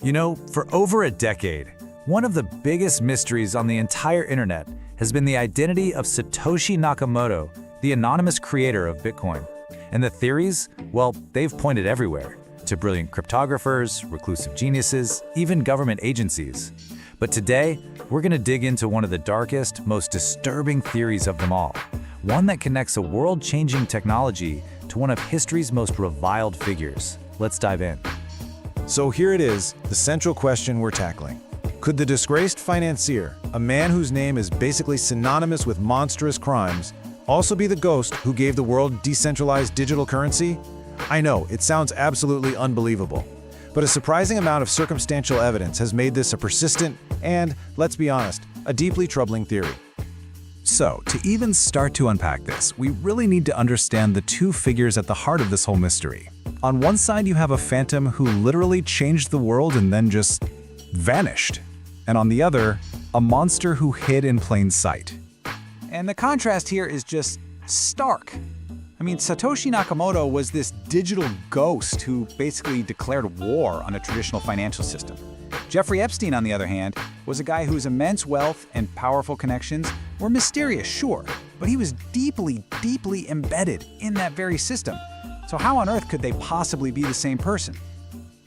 You know, for over a decade, one of the biggest mysteries on the entire internet has been the identity of Satoshi Nakamoto, the anonymous creator of Bitcoin. And the theories, well, they've pointed everywhere, to brilliant cryptographers, reclusive geniuses, even government agencies. But today, we're going to dig into one of the darkest, most disturbing theories of them all, one that connects a world-changing technology to one of history's most reviled figures. Let's dive in. So here it is, the central question we're tackling. Could the disgraced financier, a man whose name is basically synonymous with monstrous crimes, also be the ghost who gave the world decentralized digital currency? I know, it sounds absolutely unbelievable. But a surprising amount of circumstantial evidence has made this a persistent and, let's be honest, a deeply troubling theory. So, to even start to unpack this, we really need to understand the two figures at the heart of this whole mystery. On one side, you have a phantom who literally changed the world and then just vanished. And on the other, a monster who hid in plain sight. And the contrast here is just stark. I mean, Satoshi Nakamoto was this digital ghost who basically declared war on a traditional financial system. Jeffrey Epstein, on the other hand, was a guy whose immense wealth and powerful connections were mysterious, sure, but he was deeply, deeply embedded in that very system. So how on earth could they possibly be the same person?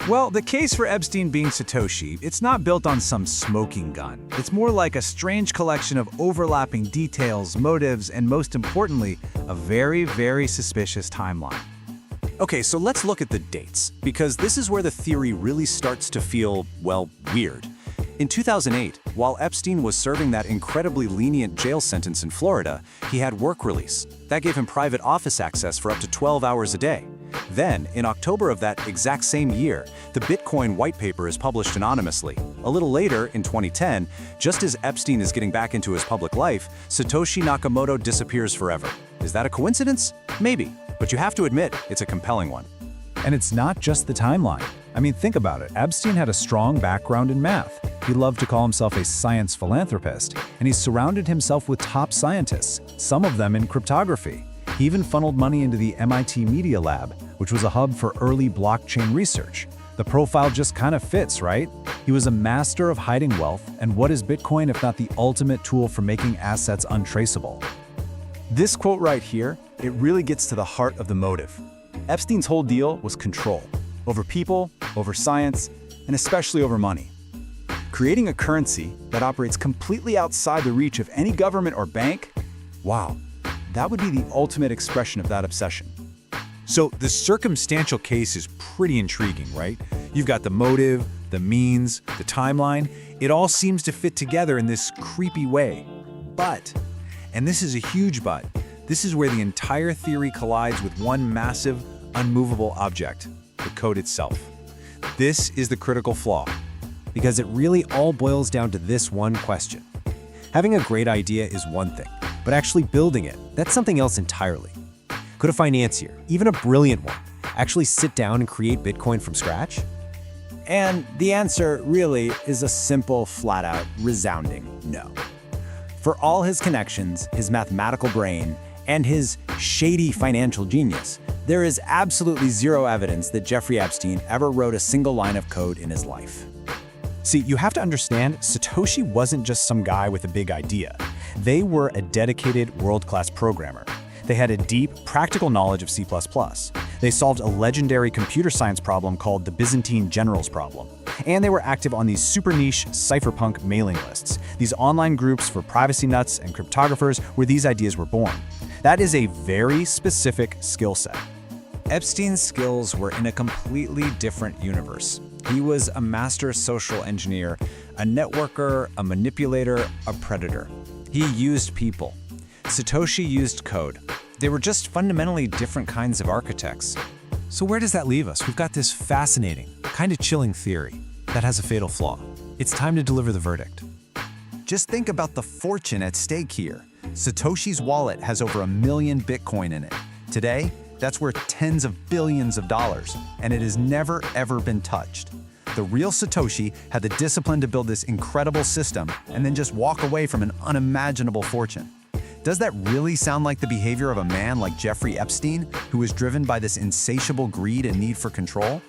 Well, the case for Epstein being Satoshi, it's not built on some smoking gun. It's more like a strange collection of overlapping details, motives, and most importantly, a very, very suspicious timeline. Okay, so let's look at the dates, because this is where the theory really starts to feel, well, weird. In 2008, while Epstein was serving that incredibly lenient jail sentence in Florida, he had work release. That gave him private office access for up to 12 hours a day. Then, in October of that exact same year, the Bitcoin white paper is published anonymously. A little later, in 2010, just as Epstein is getting back into his public life, Satoshi Nakamoto disappears forever. Is that a coincidence? Maybe, but you have to admit, it's a compelling one. And it's not just the timeline. I mean, think about it. Epstein had a strong background in math. He loved to call himself a science philanthropist, and he surrounded himself with top scientists, some of them in cryptography. He even funneled money into the MIT Media Lab, which was a hub for early blockchain research. The profile just kind of fits, right? He was a master of hiding wealth, and what is Bitcoin if not the ultimate tool for making assets untraceable? This quote right here, it really gets to the heart of the motive. Epstein's whole deal was control, over people, over science, and especially over money. Creating a currency that operates completely outside the reach of any government or bank, wow, that would be the ultimate expression of that obsession. So the circumstantial case is pretty intriguing, right? You've got the motive, the means, the timeline. It all seems to fit together in this creepy way. But, and this is a huge but, this is where the entire theory collides with one massive, unmovable object, the code itself. This is the critical flaw. Because it really all boils down to this one question. Having a great idea is one thing, but actually building it, that's something else entirely. Could a financier, even a brilliant one, actually sit down and create Bitcoin from scratch? And the answer really is a simple, flat-out, resounding no. For all his connections, his mathematical brain, and his shady financial genius, there is absolutely zero evidence that Jeffrey Epstein ever wrote a single line of code in his life. See, you have to understand, Satoshi wasn't just some guy with a big idea. They were a dedicated world-class programmer. They had a deep, practical knowledge of C++. They solved a legendary computer science problem called the Byzantine Generals Problem. And they were active on these super niche cypherpunk mailing lists, these online groups for privacy nuts and cryptographers where these ideas were born. That is a very specific skill set. Epstein's skills were in a completely different universe. He was a master social engineer, a networker, a manipulator, a predator. He used people. Satoshi used code. They were just fundamentally different kinds of architects. So where does that leave us? We've got this fascinating, kind of chilling theory that has a fatal flaw. It's time to deliver the verdict. Just think about the fortune at stake here. Satoshi's wallet has over 1 million Bitcoin in it. Today, that's worth tens of billions of dollars, and it has never, ever been touched. The real Satoshi had the discipline to build this incredible system and then just walk away from an unimaginable fortune. Does that really sound like the behavior of a man like Jeffrey Epstein, who was driven by this insatiable greed and need for control?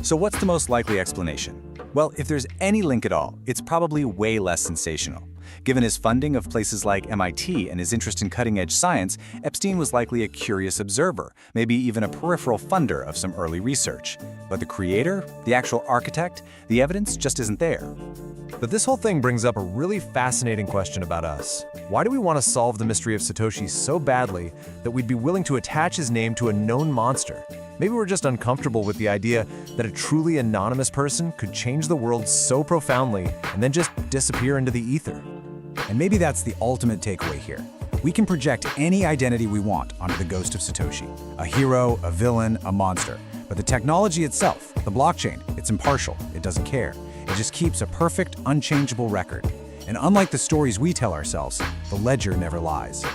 So what's the most likely explanation? Well, if there's any link at all, it's probably way less sensational. Given his funding of places like MIT and his interest in cutting-edge science, Epstein was likely a curious observer, maybe even a peripheral funder of some early research. But the creator, the actual architect, the evidence just isn't there. But this whole thing brings up a really fascinating question about us. Why do we want to solve the mystery of Satoshi so badly that we'd be willing to attach his name to a known monster? Maybe we're just uncomfortable with the idea that a truly anonymous person could change the world so profoundly and then just disappear into the ether. And maybe that's the ultimate takeaway here. We can project any identity we want onto the ghost of Satoshi. A hero, a villain, a monster. But the technology itself, the blockchain, it's impartial. It doesn't care. It just keeps a perfect, unchangeable record. And unlike the stories we tell ourselves, the ledger never lies.